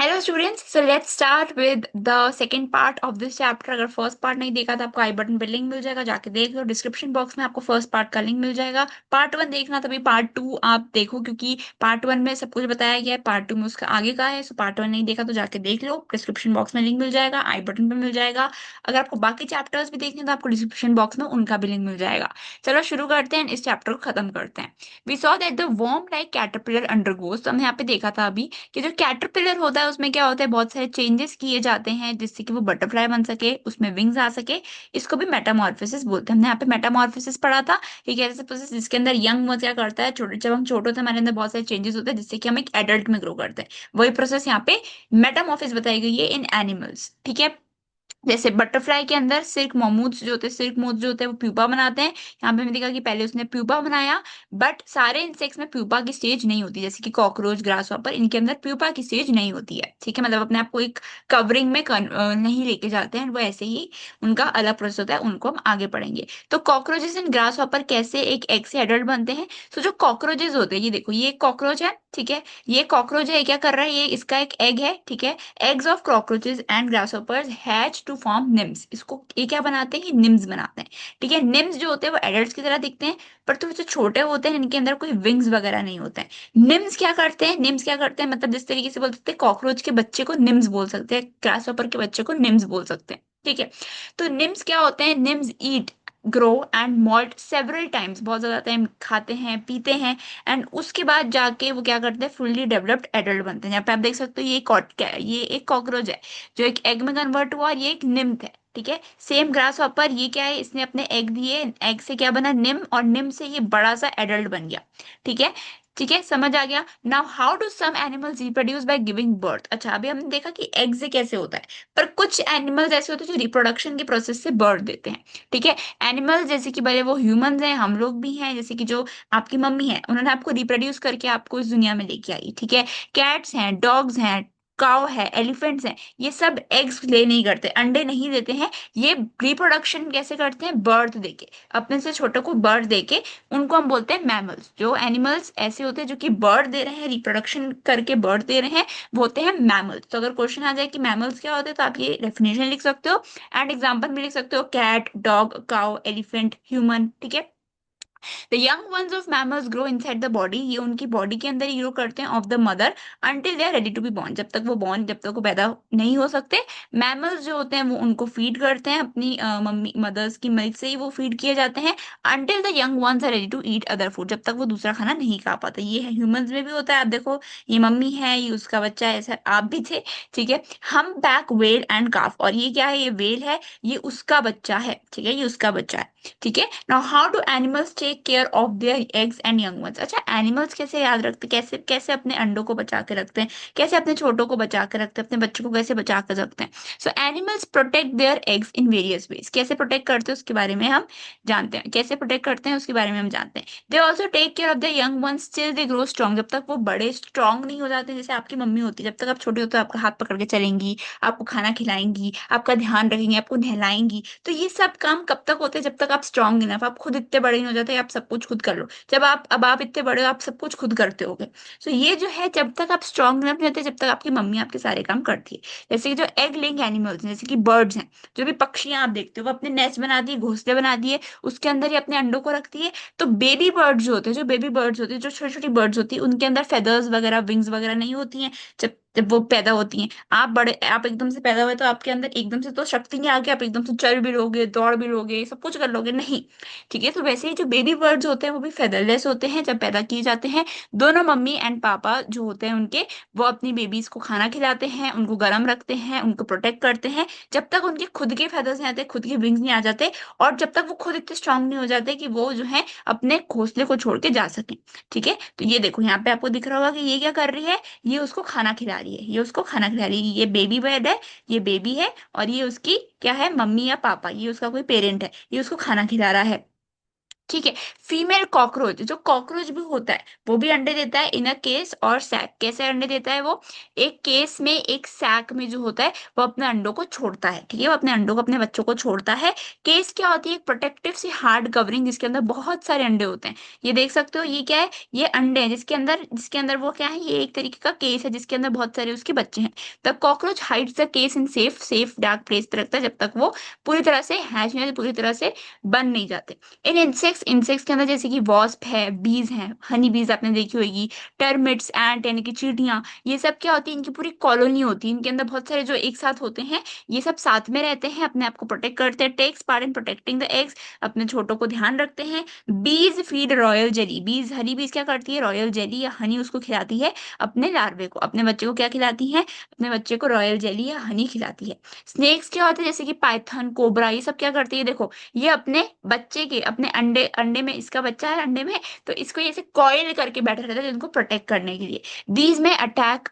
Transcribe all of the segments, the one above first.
Hello students, so let's start with the second part of this chapter. अगर first part नहीं देखा तो आपको आई बटन पे लिंक मिल जाएगा, जाके देख लो। डिस्क्रिप्शन बॉक्स में आपको फर्स्ट पार्ट का लिंक मिल जाएगा। पार्ट वन देखना तभी पार्ट टू आप देखो, क्योंकि पार्ट वन में सब कुछ बताया गया है, पार्ट टू में उसका आगे का है। सो पार्ट वन नहीं देखा तो जाके देख लो, डिस्क्रिप्शन बॉक्स में लिंक मिल जाएगा, आई बटन पे मिल जाएगा। अगर आपको बाकी चैप्टर्स भी देखने हैं तो आपको डिस्क्रिप्शन बॉक्स में उनका भी लिंक मिल जाएगा। चलो शुरू करते हैं, इस चैप्टर को खत्म करते हैं। We saw that the worm like caterpillar undergoes, तो हमने यहाँ पे देखा था अभी कि जो कैटरपिलर होता है उसमें क्या होता है, बहुत सारे चेंजेस किए जाते हैं जिससे कि वो बटरफ्लाई बन सके, उसमें विंग्स आ सके। इसको भी मेटामॉर्फोसिस बोलते हैं। हमने यहाँ पे मेटामॉर्फोसिस पढ़ा था कि एक ऐसे प्रोसेस जिसके अंदर यंग वो क्या करता है, छोटे जब हम छोटे होते हैं हमारे अंदर बहुत सारे चेंजेस होते हैं जिससे कि हम एक एडल्ट में ग्रो करते हैं। वही प्रोसेस यहाँ पे मेटामॉर्फोसिस बताई गई है इन एनिमल्स। ठीक है, जैसे बटरफ्लाई के अंदर सिल्क मोमूज जो होते हैं, सिल्क मोथ जो होते हैं वो प्यूपा बनाते हैं। यहाँ पे हमने देखा कि पहले उसने प्यूपा बनाया, बट सारे इंसेक्ट्स में प्यूपा की स्टेज नहीं होती। जैसे कि कॉकरोच, ग्रास हॉपर, इनके अंदर प्यूपा की स्टेज नहीं होती है। ठीक है, मतलब अपने आप को एक कवरिंग में नहीं लेके जाते हैं वो, ऐसे ही उनका अलग प्रोसेस होता है, उनको हम आगे पढ़ेंगे। तो कॉकरोचेस एंड ग्रास हॉपर कैसे एक एग से एडल्ट बनते हैं। तो जो कॉकरोचेस होते हैं, ये देखो, ये एक कॉकरोच है। ठीक है, ये कॉकरोच है, क्या कर रहा है, ये इसका एक एग है। ठीक है, eggs of cockroaches and grasshoppers hatch to form nymphs। इसको ये क्या बनाते हैं, ये निम्स बनाते हैं। ठीक है, निम्स जो होते हैं वो एडल्ट्स की तरह दिखते हैं, पर तो जो छोटे होते हैं इनके अंदर कोई विंग्स वगैरह नहीं होते हैं। निम्स क्या करते हैं, निम्स क्या करते हैं, मतलब जिस तरीके से बोल सकते हैं कॉकरोच के बच्चे को निम्स बोल सकते हैं, ग्रासहॉपर के बच्चे को निम्स बोल सकते हैं। ठीक है, तो निम्स क्या होते हैं, nymphs eat, grow and moult several times, बहुत ज्यादा टाइम खाते हैं पीते हैं, एंड उसके बाद जाके वो क्या करते हैं, फुल्ली डेवलप्ड एडल्ट बनते हैं। यहाँ पे आप देख सकते हो ये एक कॉकरोच है जो एक एग में कन्वर्ट हुआ, और ये एक निम्फ है। ठीक है, सेम ग्रास हॉपर, ये क्या है, इसने अपने एग दिए, एग से क्या बना, निम, और निम से ये बड़ा सा एडल्ट बन गया। ठीक है, ठीक है, समझ आ गया। Now how do some animals reproduce by giving birth. अच्छा, अभी हमने देखा कि एग से कैसे होता है, पर कुछ एनिमल्स ऐसे होते हैं जो रिप्रोडक्शन के प्रोसेस से बर्थ देते हैं। ठीक है, एनिमल्स जैसे कि भले वो ह्यूमंस हैं, हम लोग भी हैं, जैसे कि जो आपकी मम्मी है, उन्होंने आपको रिप्रोड्यूस करके आपको इस दुनिया में लेके आई। ठीक है, कैट्स हैं, डॉग्स हैं, काउ है, एलिफेंट्स हैं, ये सब एग्स ले नहीं करते, अंडे नहीं देते हैं। ये रिप्रोडक्शन कैसे करते हैं, बर्थ देके, अपने से छोटे को बर्थ देके, उनको हम बोलते हैं मैमल्स। जो एनिमल्स ऐसे होते हैं जो कि बर्थ दे रहे हैं, रिप्रोडक्शन करके बर्थ दे रहे हैं, वो होते हैं मैमल्स। तो अगर क्वेश्चन आ जाए कि मैमल्स क्या होते हैं, तो आप ये डेफिनेशन लिख सकते हो एंड एग्जाम्पल भी लिख सकते हो, cat, dog, cow, elephant, human. ठीक है, the young ones of mammals grow inside the body, ये उनकी बॉडी के अंदर ही ग्रो करते हैं, of the mother, until they are ready to be born, जब तक वो पैदा नहीं हो सकते। मैमल्स जो होते हैं वो उनको फीड करते हैं, अपनी मम्मी मदर्स की मिल्क से ही वो फीड किए जाते हैं, until the young ones are ready to eat other food, जब तक वो दूसरा खाना नहीं खा पाते। ये ह्यूमंस में भी होता है। आप देखो, ये मम्मी है, ये उसका बच्चा है, ऐसा आप भी थे। ठीक है, हम बैक वेल एंड काफ, और ये क्या है, ये वेल है, ये उसका बच्चा है। ठीक है, ये उसका बच्चा है। ठीक है, now how do animals take care of their eggs and young ones. अच्छा, एनिमल्स कैसे याद रखते, कैसे कैसे अपने अंडों को बचा के रखते हैं, कैसे अपने छोटों को बचा के रखते हैं, अपने बच्चों को कैसे बचा के रखते हैं। सो animals protect their eggs in various ways. कैसे प्रोटेक्ट करते हैं उसके बारे में हम जानते हैं, कैसे प्रोटेक्ट करते हैं उसके बारे में हम जानते हैं। They also take care of the young ones till they grow strong, जब तक वो बड़े स्ट्रॉन्ग नहीं हो जाते। जैसे आपकी मम्मी होती है, जब तक आप छोटे होते हो आपका हाथ पकड़ के चलेंगी, आपको खाना खिलाएंगी, आपका ध्यान रखेंगी, आपको नहलाएंगी। तो ये सब काम कब तक होते हैं, जब तक आप स्ट्रांग इनफ, आप खुद इतने बड़े नहीं हो जाते, आप सब कुछ खुद कर लो। जब आप इतने बड़े हो, आप सब कुछ खुद करते होगे। सो ये जो है, जब तक आप स्ट्रांग इनफ नहीं होते, जब तक आपकी मम्मी आपके सारे काम करती है। जैसे कि जो एग लेइंग एनिमल्स, जैसे कि बर्ड्स हैं, जो भी पक्षियां आप देखते हो, वो अपने नेस्ट बना दिए, घोंसले बना दिए, उसके अंदर ही अपने अंडों को रखती है। तो बेबी बर्ड्स जो होते हैं, जो बेबी बर्ड्स होती है, जो छोटी छोटी बर्ड्स होती है, उनके अंदर फेदर्स वगैरह, विंग्स वगैरह नहीं होती हैं। जब जब वो पैदा होती हैं, आप एकदम से पैदा हुए तो आपके अंदर एकदम से तो शक्ति नहीं आ गई, आप एकदम से चल भी लोगे, दौड़ भी लोगे, सब कुछ कर लोगे, नहीं। ठीक है, तो वैसे ही जो बेबी बर्ड्स होते हैं वो भी फेदरलेस होते हैं जब पैदा किए जाते हैं। दोनों मम्मी एंड पापा जो होते हैं उनके, वो अपनी बेबीज को खाना खिलाते हैं, उनको गर्म रखते हैं, उनको प्रोटेक्ट करते हैं, जब तक उनके खुद के फेदर्स नहीं आते, खुद के विंग्स नहीं आ जाते, और जब तक वो खुद इतने स्ट्रांग नहीं हो जाते कि वो जो है अपने घोंसले को छोड़ के जा सके। ठीक है, तो ये देखो, यहाँ पे आपको दिख रहा होगा कि ये क्या कर रही है, ये उसको खाना खिला रही है, ये उसको खाना खिला रही है। ये बेबी बर्ड है, ये बेबी है, और ये उसकी क्या है, मम्मी या पापा, ये उसका कोई पेरेंट है, ये उसको खाना खिला रहा है। ठीक है। फीमेल कॉकरोच, जो कॉकरोच भी होता है वो भी अंडे देता है इन अ केस और सैक। कैसे अंडे देता है वो? एक केस में, एक सैक में जो होता है वो अपने अंडों को छोड़ता है, ठीक है, वो अपने अंडों को, अपने बच्चों को छोड़ता है। केस क्या होती है? एक प्रोटेक्टिव सी हार्ड कवरिंग जिसके अंदर बहुत सारे अंडे होते हैं। ये देख सकते हो, ये क्या है? ये अंडे हैं जिसके अंदर वो क्या है, ये एक तरीके का केस है जिसके अंदर बहुत सारे उसके बच्चे हैं। The cockroach hides the case in safe dark place पे रखता है जब तक वो पूरी तरह से हैच नहीं, पूरी तरह से बन नहीं जाते। इन इंसेक्ट्स के अंदर जैसे कि वॉस्प है, बीज हैं, हनी बीज आपने देखी होगी, टर्मिट्स, एंट यानी कि चींटियां, ये सब क्या होती है? इनकी पूरी कॉलोनी होती है, इनके अंदर बहुत सारे जो एक साथ होते हैं, ये सब साथ में रहते हैं, अपने आप को प्रोटेक्ट करते हैं। Takes part in protecting the eggs, अपने छोटों को ध्यान रखते हैं। बीज फीड रॉयल जेली, बीज, हनी बीज क्या करती है? रॉयल जेली या हनी उसको खिलाती है अपने लार्वे को, अपने बच्चे को क्या खिलाती है? अपने बच्चे को रॉयल जेली या हनी खिलाती है। स्नेक्स क्या होते हैं? जैसे कि पाइथन, कोबरा, ये सब क्या करती है? देखो, ये अपने बच्चे के, अपने अंडे अंडे में, इसका बच्चा है अंडे में, तो इसको ये ऐसे कॉइल करके बैठा रहता है इनको प्रोटेक्ट करने के लिए। दीज में attack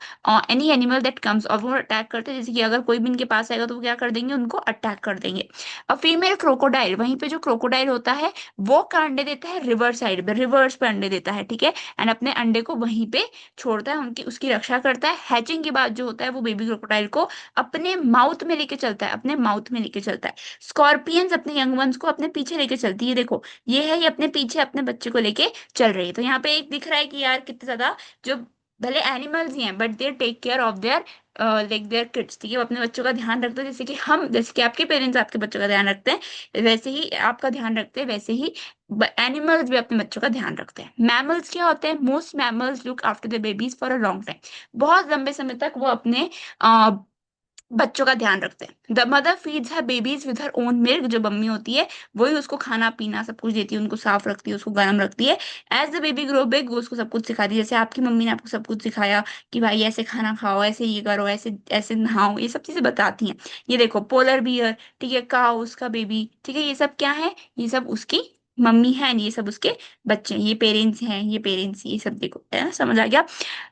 any animal that comes, और वो अटैक करते हैं, जैसे कि अगर कोई भी इनके पास आएगा तो वो क्या कर देंगे? उनको अटैक कर देंगे। और फीमेल क्रोकोडाइल, वहीं पे जो क्रोकोडाइल होता है वो का अंडे देता है रिवर साइड पे, रिवर्स पे अंडे देता है, ठीक है, एंड अपने अंडे को वहीं पे छोड़ता है, उनकी उसकी रक्षा करता है। हैचिंग के बाद जो होता है वो बेबी क्रोकोडाइल को अपने माउथ में लेके चलता है, अपने माउथ में लेके चलता है। स्कॉर्पियंस अपने यंग वंस को अपने पीछे लेके चलती है, देखो ये है, ये अपने पीछे अपने बच्चे को लेके चल रही है। तो यहाँ पे एक दिख रहा है कि यार कितने ज्यादा, जो भले एनिमल्स ही हैं but they take care of their like their kids, ठीक है, वो अपने बच्चों का ध्यान रखते हैं, जैसे कि हम, जैसे कि आपके पेरेंट्स आपके बच्चों का ध्यान रखते हैं, वैसे ही आपका ध्यान रखते हैं, वैसे ही एनिमल्स भी अपने बच्चों का ध्यान रखते हैं। मैमल्स क्या होते हैं? Most mammals look after the babies for a long time, बहुत लंबे समय तक वो अपने बच्चों का ध्यान रखते हैं। The mother feeds her babies with her own milk, जो मम्मी होती है वही उसको खाना पीना सब कुछ देती है, उनको साफ रखती है, उसको गर्म रखती है। As the baby grow big, वो उसको सब कुछ सिखाती है, जैसे आपकी मम्मी ने आपको सब कुछ सिखाया कि भाई ऐसे खाना खाओ, ऐसे ये करो, ऐसे ऐसे नहाओ, ये सब चीजें बताती हैं। ये देखो पोलर बियर, ठीक है, काऊ उसका बेबी, ठीक है, ये सब क्या है? ये सब उसकी मम्मी है, ये सब उसके बच्चे हैं, ये पेरेंट्स हैं, ये पेरेंट्स, ये सब देखो, है ना, समझ आ गया?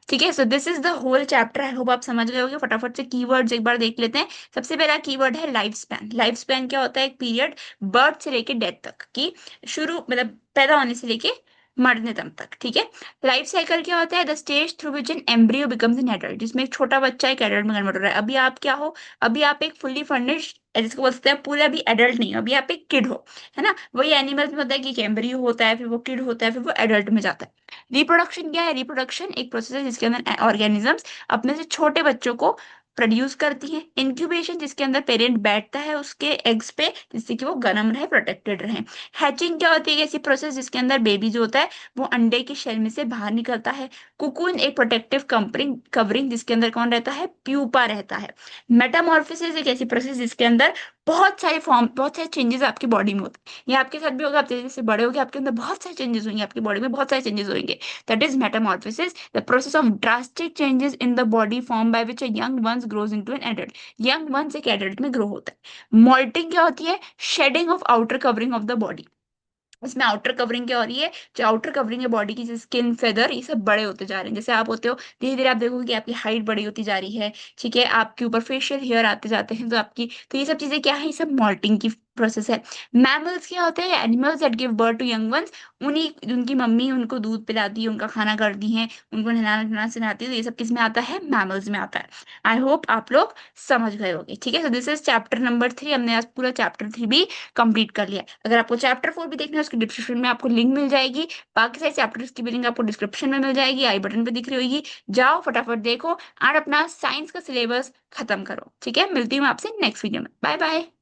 ठीक है, so this is the whole chapter, I hope आप समझ गए होंगे। फटाफट से कीवर्ड्स एक बार देख लेते हैं। सबसे पहला कीवर्ड है लाइफ स्पैन। लाइफ स्पैन क्या होता है? एक पीरियड बर्थ से लेके डेथ तक की, शुरू मतलब पैदा होने से लेके मरने दम तक, ठीक है। लाइफ साइकिल क्या होता है? The stage through which an embryo becomes an adult, जिसमें एक छोटा बच्चा एक एडल्ट में कन्वर्ट हो रहा है। अभी आप क्या हो? अभी आप एक फुल्ली फर्निश्ड, जिसको बोलते हैं पूरे, अभी एडल्ट नहीं हो, अभी आप एक किड हो, है ना। वही एनिमल्स में होता है कि एक एम्ब्रियो होता है, फिर वो किड होता है, फिर वो एडल्ट में जाता है। रिप्रोडक्शन क्या है? रिप्रोडक्शन एक प्रोसेस है जिसके अंदर ऑर्गेनिजम्स अपने से छोटे बच्चों को प्रोड्यूस करती है। इंक्यूबेशन जिसके अंदर पेरेंट बैठता है उसके एग्स पे, जिससे कि वो गर्म रहे, प्रोटेक्टेड रहे। हैचिंग क्या होती है? ऐसी प्रोसेस जिसके अंदर बेबी जो होता है वो अंडे के शेल में से बाहर निकलता है। कुकुन एक प्रोटेक्टिव कवरिंग कवरिंग जिसके अंदर कौन रहता है? प्यूपा रहता है। मेटामॉर्फोसिस एक ऐसी प्रोसेस जिसके अंदर बहुत सारे फॉर्म, बहुत सारे चेंजेस आपकी बॉडी में होते हैं। ये आपके साथ भी होगा, आप जैसे जैसे बड़े होगे आपके अंदर बहुत सारे चेंजेस होंगे, आपकी बॉडी में बहुत सारे चेंजेस होंगे। That is metamorphosis, the process of drastic changes in the body form by which a young ones grows into an adult. Young ones एक adult में grow होता है। Molting क्या होती है? Shedding of outer covering of the body. इसमें outer covering क्या हो रही है? जो आउटर कवरिंग है बॉडी की, जैसे स्किन, फेदर, ये सब बड़े होते जा रहे हैं। जैसे आप होते हो धीरे धीरे, आप देखोगे कि आपकी हाइट बड़ी होती जा रही है, ठीक है, आपके ऊपर फेशियल हेयर आते जाते हैं, तो आपकी, तो ये सब चीजें क्या है? ये सब मॉल्टिंग की प्रोसेस है। मैमल्स क्या होते हैं? Animals that give birth to young ones, उन्हीं, उनकी मम्मी उनको दूध पिलाती है, उनका खाना करती है, उनको नहलाना धुलाना सिखाती है, तो ये सब किस में आता है? मैमल्स में आता है। आई होप आप लोग समझ गए होंगे, ठीक है। So this is chapter number 3, हमने आज पूरा चैप्टर 3 भी कंप्लीट कर लिया है। अगर आपको चैप्टर 4 भी देखना है उसकी डिस्क्रिप्शन में आपको लिंक मिल जाएगी। बाकी सारे चैप्टर्स की भी लिंक आपको डिस्क्रिप्शन में मिल जाएगी, आई बटन पे दिख रही होगी। जाओ फटाफट देखो और अपना साइंस का सिलेबस खत्म करो, ठीक है। मिलती हूँ आपसे नेक्स्ट वीडियो में, बाय बाय।